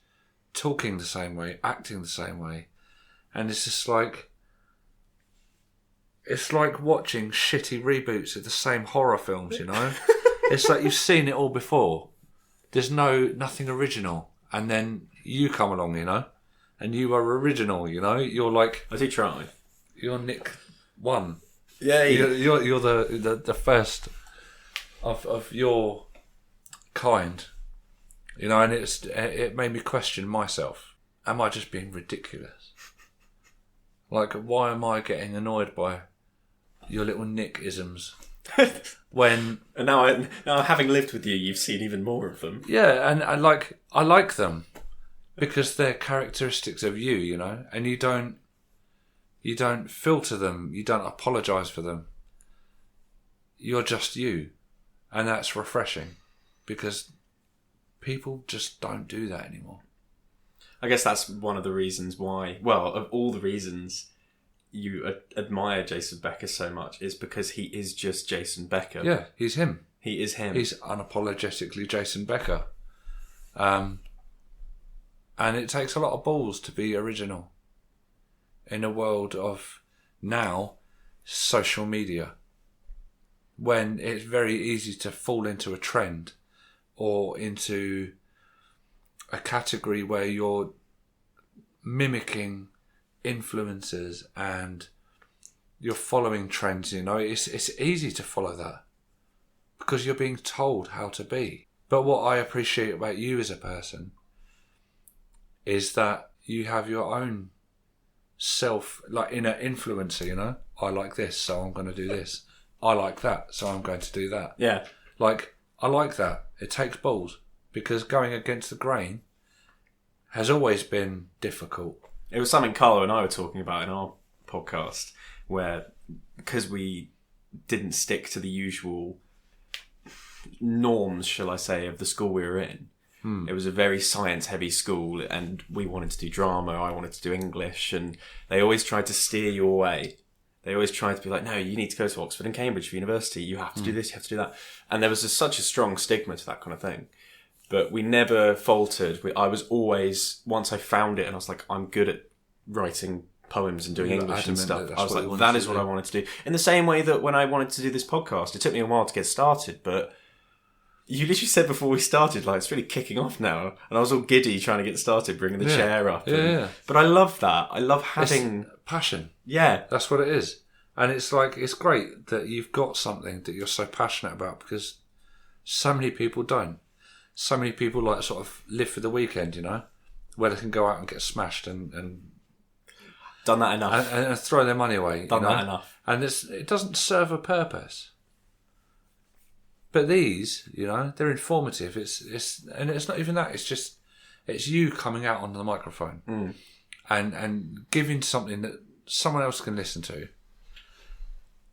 talking the same way, acting the same way. And it's just like... It's like watching shitty reboots of the same horror films, you know. It's like you've seen it all before. There's nothing original. And then you come along, you know. and you are original. You know, you're like I do try. you're Nick 1. Yeah, you're the first of your kind. You know, and it made me question myself. Am I just being ridiculous? Like, why am I getting annoyed by your little Nick-isms? When and now having lived with you, you've seen even more of them. yeah, and I like them because they're characteristics of you, you know, and you don't filter them, you don't apologise for them. You're just you, and that's refreshing because people just don't do that anymore. I guess that's one of the reasons why. Well, of all the reasons you admire Jason Becker so much is because he is just Jason Becker. Yeah, he's him. He is him. He's unapologetically Jason Becker. And it takes a lot of balls to be original in a world of now social media, when it's very easy to fall into a trend or into a category where you're mimicking influencers and you're following trends. You know, it's easy to follow that because you're being told how to be. But what I appreciate about you as a person is that you have your own self, like inner influencer. You know, I like this, so I'm going to do this. I like that, so I'm going to do that. Yeah, like I like that. It takes balls because going against the grain has always been difficult. it was something Carlo and I were talking about in our podcast, where because we didn't stick to the usual norms, shall I say, of the school we were in. It was a very science-heavy school, and we wanted to do drama, I wanted to do English, and they always tried to steer you away. They always tried to be like, no, you need to go to Oxford and Cambridge for university, you have to do this, you have to do that. And there was such a strong stigma to that kind of thing. But we never faltered. I was always, once I found it and I was like, I'm good at writing poems and doing English and stuff, I was like, that is what I wanted to do. In the same way that when I wanted to do this podcast, it took me a while to get started, but you literally said before we started, like, it's really kicking off now. And I was all giddy trying to get started, bringing the chair up. Yeah. But I love that. I love having... It's passion. Yeah. That's what it is. And it's like, it's great that you've got something that you're so passionate about because so many people don't. So many people like sort of live for the weekend, you know, where they can go out and get smashed and done that enough. And throw their money away. Done that enough. And it doesn't serve a purpose. But these, you know, they're informative. And it's not even that. It's you coming out onto the microphone and giving something that someone else can listen to.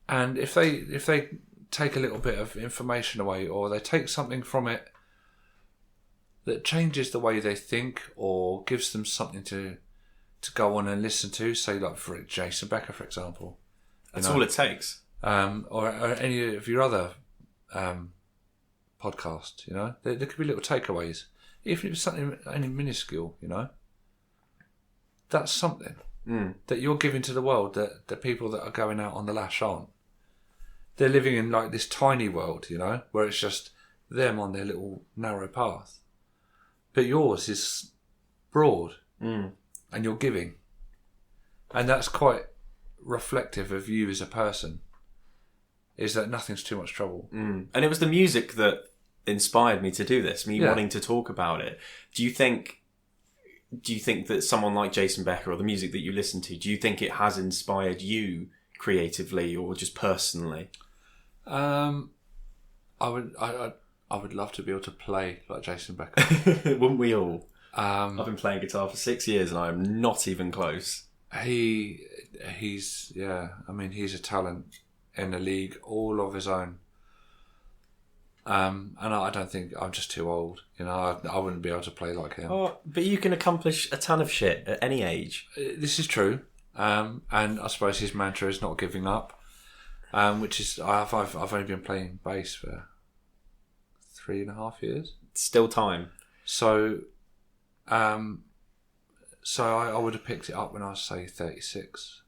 And if they take a little bit of information away, or they take something from it that changes the way they think, or gives them something to go on and listen to, say like for Jason Becker, for example. That's all it takes. Or any of your other podcasts, you know, there could be little takeaways, even if it's something only minuscule, you know. That's something that you're giving to the world that the people that are going out on the lash aren't. They're living in like this tiny world, you know, where it's just them on their little narrow path. But yours is broad and you're giving. And that's quite reflective of you as a person, is that nothing's too much trouble. And it was the music that inspired me to do this, me wanting to talk about it. Do you think that someone like Jason Becker, or the music that you listen to, do you think it has inspired you creatively or just personally? I would love to be able to play like Jason Becker. Wouldn't we all? I've been playing guitar for 6 years and I'm not even close. He's a talent in a league all of his own. And I don't think, I'm just too old. You know, I wouldn't be able to play like him. Oh, but you can accomplish a ton of shit at any age. This is true. And I suppose his mantra is not giving up. Which is, I've only been playing bass for 3.5 years. Still time. So I would have picked it up when I was, say, 36.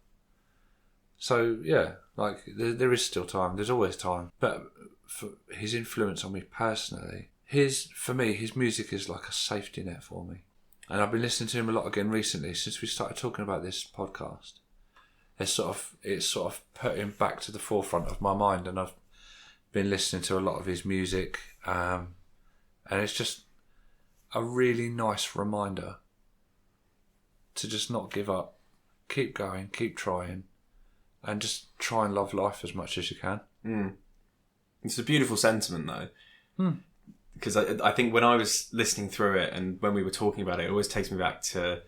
So yeah, like there is still time. There's always time. But for his influence on me personally, his music is like a safety net for me. And I've been listening to him a lot again recently since we started talking about this podcast. It's sort of put him back to the forefront of my mind, and I've been listening to a lot of his music, and it's just a really nice reminder to just not give up, keep going, keep trying, and just try and love life as much as you can. It's a beautiful sentiment, though, because I think when I was listening through it and when we were talking about it, it always takes me back to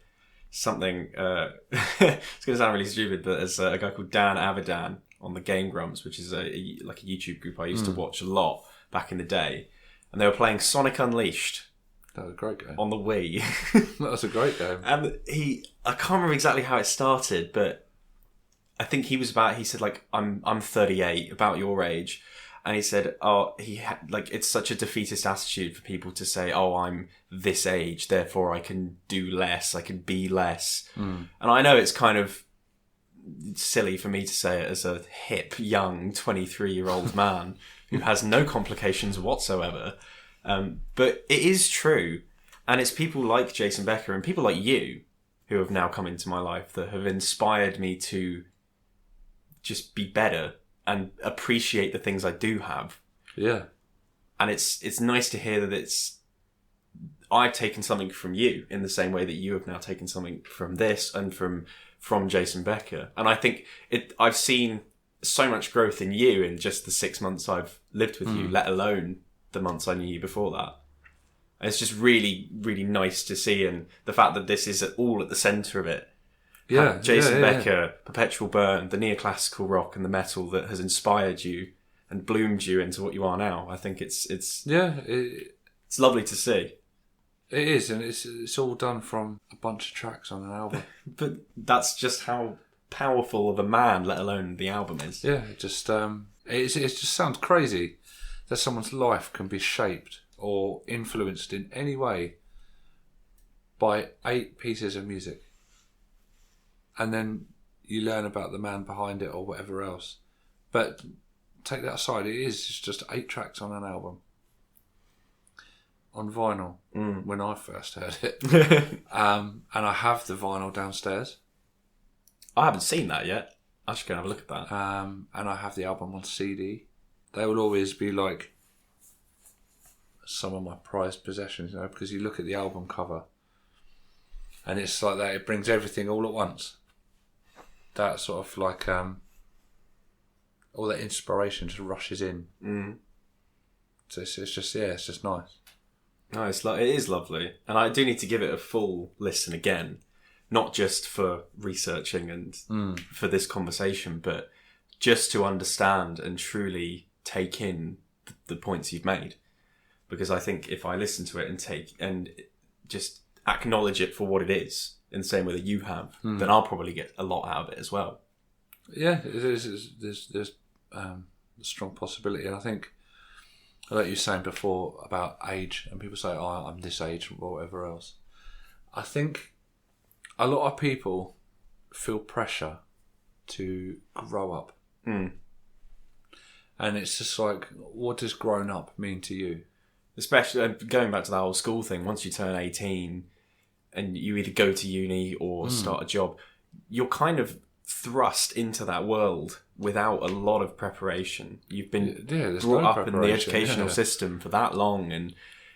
something. It's going to sound really stupid, but there's a guy called Dan Avidan on the Game Grumps, which is like a YouTube group I used to watch a lot back in the day, and they were playing Sonic Unleashed. That was a great game. On the Wii. That was a great game. And I can't remember exactly how it started, but I think he said like, I'm 38, about your age. And he said, it's such a defeatist attitude for people to say, oh, I'm this age, therefore I can do less, I can be less. And I know it's kind of silly for me to say it as a hip, young, 23-year-old man who has no complications whatsoever. But it is true. And it's people like Jason Becker and people like you who have now come into my life that have inspired me to just be better and appreciate the things I do have. Yeah. And it's nice to hear that I've taken something from you in the same way that you have now taken something from this and from Jason Becker. And I think I've seen so much growth in you in just the 6 months I've lived with you, let alone the months I knew you before that. And it's just really, really nice to see, and the fact that this is all at the centre of it. Yeah, Jason Becker, Perpetual Burn, the neoclassical rock and the metal that has inspired you and bloomed you into what you are now. I think it's lovely to see. It is, and it's all done from a bunch of tracks on an album. But that's just how powerful of a man, let alone the album, is. Yeah, it just sounds crazy that someone's life can be shaped or influenced in any way by 8 pieces of music. And then you learn about the man behind it or whatever else. But take that aside, it's just 8 tracks on an album. On vinyl, when I first heard it. And I have the vinyl downstairs. I haven't seen that yet. I should go and have a look at that. And I have the album on CD. They will always be like some of my prized possessions, because you look at the album cover and it's like that, it brings everything all at once. That sort of like all that inspiration just rushes in. So it's just nice. No, it is lovely, and I do need to give it a full listen again, not just for researching and for this conversation, but just to understand and truly take in the points you've made. Because I think if I listen to it and just acknowledge it for what it is, in the same way that you have, then I'll probably get a lot out of it as well. Yeah, there's a strong possibility, and I think, like you were saying before about age, and people say, "Oh, I'm this age," or whatever else. I think a lot of people feel pressure to grow up, and it's just like, what does grown up mean to you? Especially going back to that old school thing, once you turn 18 and you either go to uni or start a job, you're kind of thrust into that world without a lot of preparation. You've been brought up in the educational system for that long, and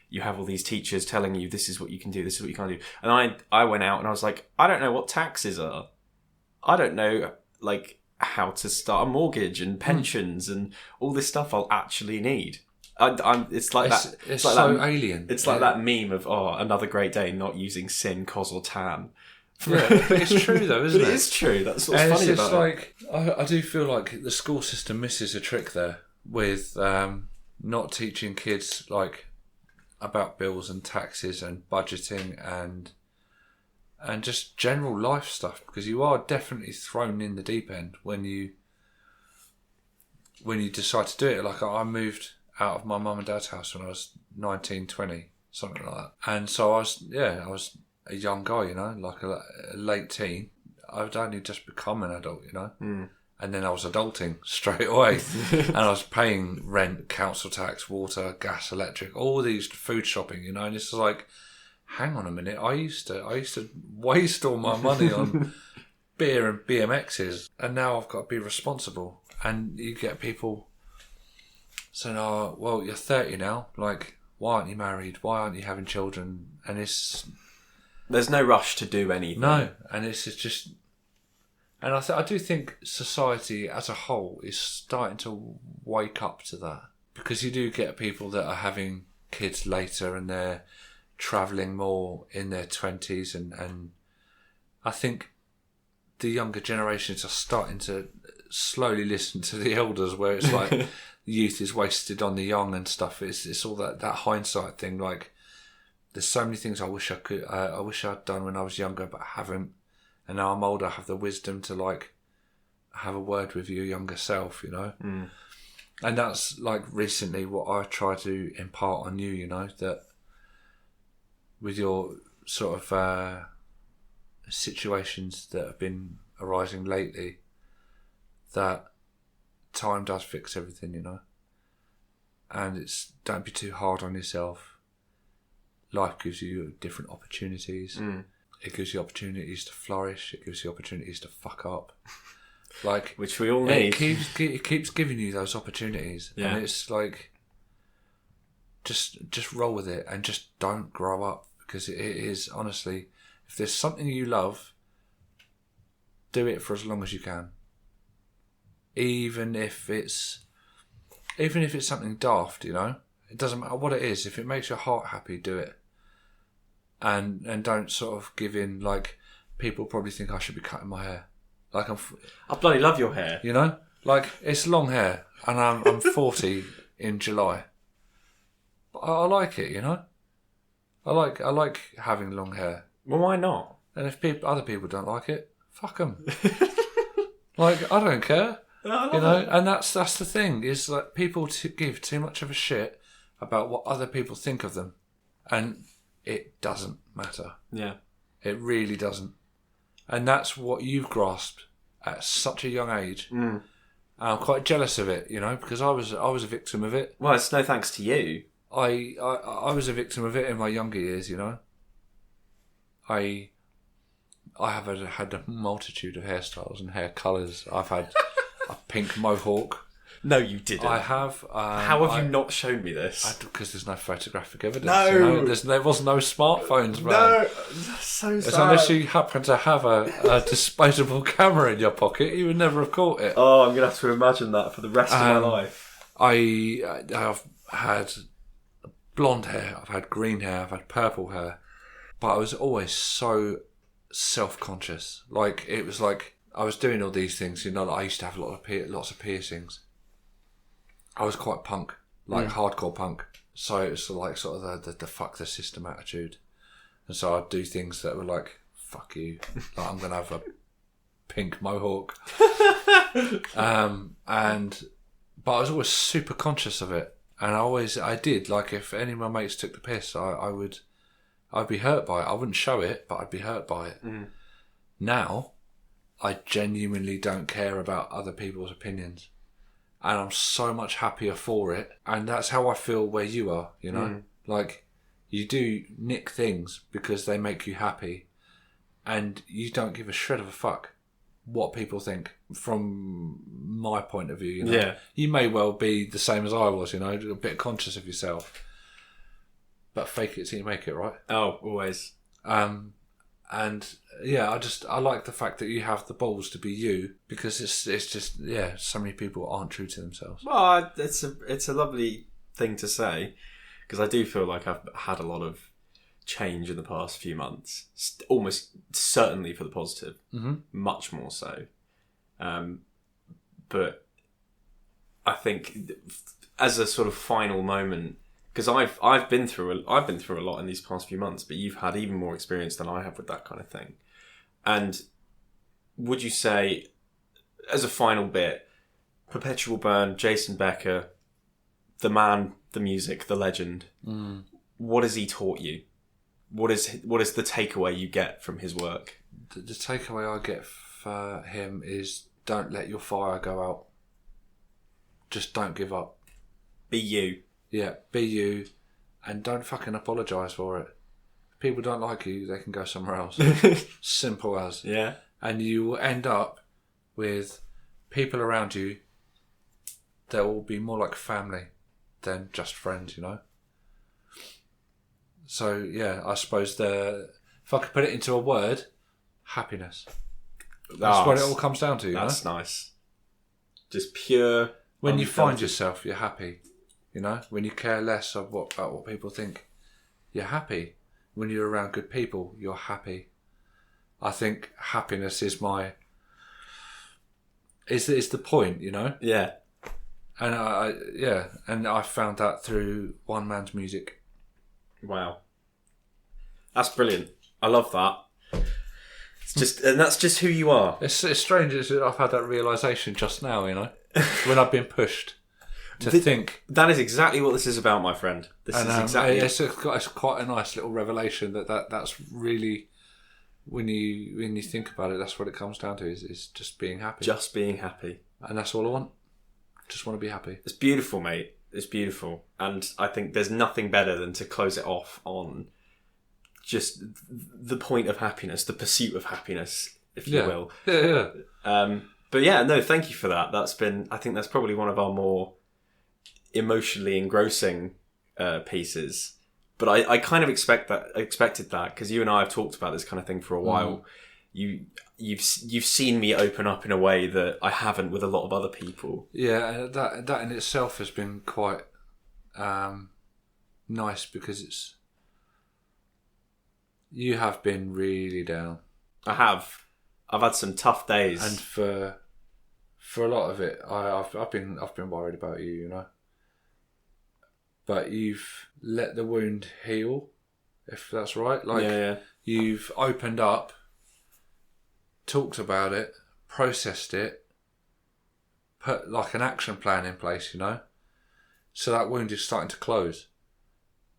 you have all these teachers telling you this is what you can do, this is what you can't do. And I went out and I was like, I don't know what taxes are. I don't know like how to start a mortgage and pensions and all this stuff I'll actually need. It's like that. It's like so alien. It's like that meme of another great day not using sin, cos or tan. Yeah, but it's true though, isn't it? It is true. That's what's funny about it. I do feel like the school system misses a trick there with not teaching kids like about bills and taxes and budgeting and just general life stuff, because you are definitely thrown in the deep end when you decide to do it. Like I moved out of my mum and dad's house when I was 19, 20, something like that. And so I was a young guy, like a late teen. I'd only just become an adult, And then I was adulting straight away. And I was paying rent, council tax, water, gas, electric, all these food shopping, And it's like, hang on a minute, I used to waste all my money on beer and BMXs, and now I've got to be responsible. And you get people saying, "Oh, well, you're 30 now. Like, why aren't you married? Why aren't you having children?" And there's no rush to do anything. No, and it's just. And I do think society as a whole is starting to wake up to that, because you do get people that are having kids later and they're travelling more in their 20s, and I think the younger generations are starting to slowly listen to the elders, where it's like youth is wasted on the young and stuff. It's all that hindsight thing. Like, there's so many things I wish I'd done when I was younger, but I haven't. And now I'm older, I have the wisdom to like have a word with your younger self, you know. And that's like recently what I try to impart on you, you know, that with your sort of situations that have been arising lately, that time does fix everything, you know. And don't be too hard on yourself. Life gives you different opportunities. It gives you opportunities to flourish. It gives you opportunities to fuck up. Like, which we all need. It keeps giving you those opportunities. Yeah. And it's like, just roll with it and just don't grow up. Because it is, honestly, if there's something you love, do it for as long as you can. Even if it's something daft, you know. It doesn't matter what it is. If it makes your heart happy, do it. And don't sort of give in. Like, people probably think I should be cutting my hair. Like, I bloody love your hair. You know, like, it's long hair, and I'm 40 in July. But I like it, you know. I like having long hair. Well, why not? And if other people don't like it, fuck them. Like, I don't care. No, you know, and that's the thing, is that people give too much of a shit about what other people think of them, and it doesn't matter. Yeah, it really doesn't. And that's what you've grasped at such a young age. And I'm quite jealous of it, you know, because I was a victim of it. Well, it's no thanks to you. I was a victim of it in my younger years, you know. I have had a multitude of hairstyles and hair colours. I've had a pink mohawk. No, you didn't. I have. How have you not shown me this? Because there's no photographic evidence. No. You know? There was no smartphones, man. No, that's so sad. Unless you happen to have a disposable camera in your pocket, you would never have caught it. Oh, I'm going to have to imagine that for the rest of my life. I've had blonde hair, I've had green hair, I've had purple hair. But I was always so self-conscious. Like, it was like I was doing all these things, you know. Like, I used to have lots of piercings. I was quite punk, like hardcore punk. So it was like sort of the fuck the system attitude. And so I'd do things that were like, fuck you. Like, I'm going to have a pink mohawk. But I was always super conscious of it. And I did. Like, if any of my mates took the piss, I'd be hurt by it. I wouldn't show it, but I'd be hurt by it. Now, I genuinely don't care about other people's opinions. And I'm so much happier for it. And that's how I feel where you are, you know? Like, you do nick things because they make you happy. And you don't give a shred of a fuck what people think from my point of view, you know? Yeah. You may well be the same as I was, you know, a bit conscious of yourself. But fake it till you make it, right? Oh, always. And yeah, I like the fact that you have the balls to be you, because it's just, yeah, so many people aren't true to themselves. Well, it's a lovely thing to say, because I do feel like I've had a lot of change in the past few months, almost certainly for the positive, much more so. But I think as a sort of final moment, because I've been through a lot in these past few months, but you've had even more experience than I have with that kind of thing. And would you say, as a final bit, Perpetual Burn, Jason Becker, the man, the music, the legend, what has he taught you? What is the takeaway you get from his work? The takeaway I get for him is, don't let your fire go out. Just don't give up. Be you. Yeah, be you, and don't fucking apologise for it. people don't like you, they can go somewhere else. Simple as. Yeah. And you will end up with people around you that will be more like family than just friends, you know? So, yeah, I suppose if I could put it into a word, happiness. That's what it all comes down to, you know? That's nice. Just pure... When you find yourself, you're happy, you know? When you care less about what people think, you're happy. When you're around good people, you're happy. I think happiness is is the point, you know? Yeah. And I found that through one man's music. Wow. That's brilliant. I love that. And that's just who you are. It's strange that I've had that realisation just now, you know? When I've been pushed to think. That is exactly what this is about, my friend. This is exactly... It's quite a nice little revelation that's really... When you think about it, that's what it comes down to, is just being happy. Just being happy. And that's all I want. Just want to be happy. It's beautiful, mate. It's beautiful. And I think there's nothing better than to close it off on just the point of happiness, the pursuit of happiness, if you will. Yeah. But yeah, no, thank you for that. I think that's probably one of our more emotionally engrossing pieces. But I kind of expected that because you and I have talked about this kind of thing for a while. You've seen me open up in a way that I haven't with a lot of other people. Yeah, that in itself has been quite nice because you have been really down. I have. I've had some tough days, and for a lot of it, I've been worried about you, you know. But you've let the wound heal, if that's right. You've opened up, talked about it, processed it, put like an action plan in place, you know. So that wound is starting to close,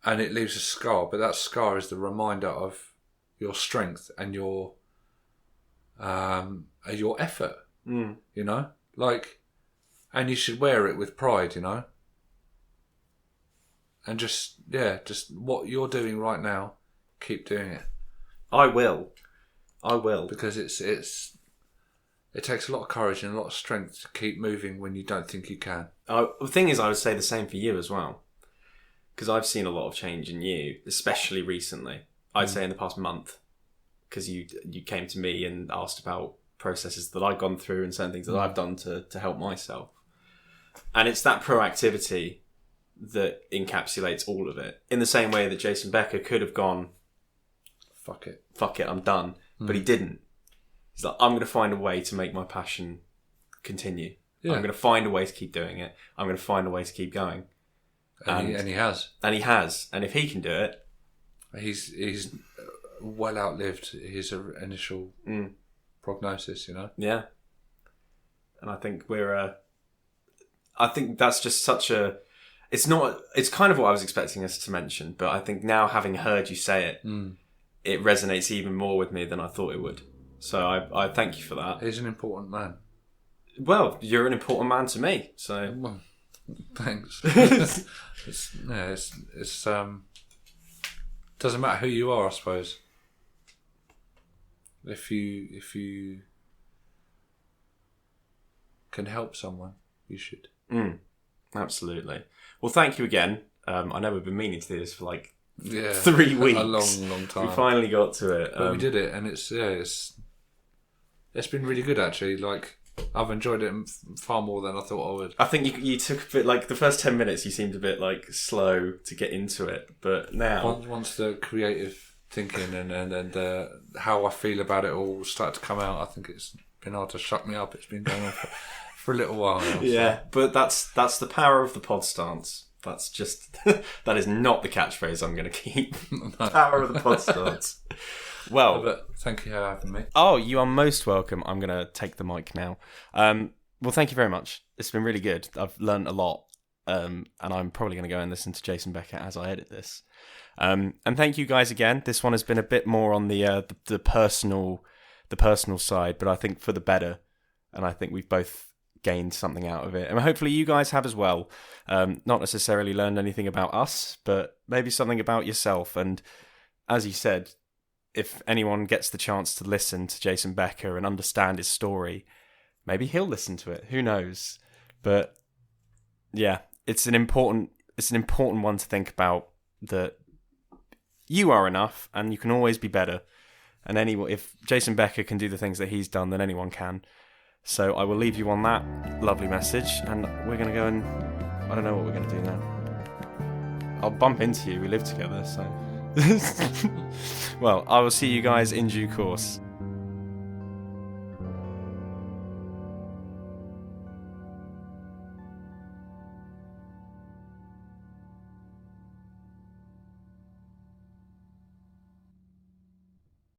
and it leaves a scar. But that scar is the reminder of your strength and your effort. You know, and you should wear it with pride, you know. And just what you're doing right now, keep doing it. I will. Because it takes a lot of courage and a lot of strength to keep moving when you don't think you can. The thing is, I would say the same for you as well. Because I've seen a lot of change in you, especially recently. I'd say in the past month. Because you came to me and asked about processes that I've gone through and certain things that I've done to help myself. And it's that proactivity that encapsulates all of it. In the same way that Jason Becker could have gone, fuck it, I'm done. But he didn't. He's like, I'm going to find a way to make my passion continue. Yeah. I'm going to find a way to keep doing it. I'm going to find a way to keep going. And he has. And he has. And if he can do it... He's well outlived his initial prognosis, you know? Yeah. And I think I think that's just such a... It's kind of what I was expecting us to mention, but I think now having heard you say it, it resonates even more with me than I thought it would. So I thank you for that. He's an important man. Well, you're an important man to me, so... Well, thanks. It's doesn't matter who you are, I suppose. If you can help someone, you should. Absolutely. Well, thank you again. I know we've been meaning to do this for 3 weeks. A long time. We finally got to it. But we did it, and it's been really good actually. I've enjoyed it far more than I thought I would. I think you took a bit the first 10 minutes. You seemed a bit slow to get into it, but now once the creative thinking and how I feel about it all start to come out, I think it's been hard to shut me up. It's been going on for a little while now. Yeah, but that's the power of the PodStance. That's just that is not the catchphrase I'm going to keep. The power of the PodStance. Well, but thank you for having me. Oh, you are most welcome. I'm going to take the mic now. Well, thank you very much. It's been really good. I've learned a lot, and I'm probably going to go and listen to Jason Becker as I edit this. And thank you guys again. This one has been a bit more on the personal side, but I think for the better. And I think we've both gained something out of it, and hopefully you guys have as well. Not necessarily learned anything about us, but maybe something about yourself. And as you said, if anyone gets the chance to listen to Jason Becker and understand his story, maybe he'll listen to it. Who knows? But yeah, it's an important one to think about, that you are enough and you can always be better. And if Jason Becker can do the things that he's done, then anyone can. So I will leave you on that lovely message, and we're going to go and I don't know what we're going to do now. I'll bump into you. We live together, so. Well, I will see you guys in due course.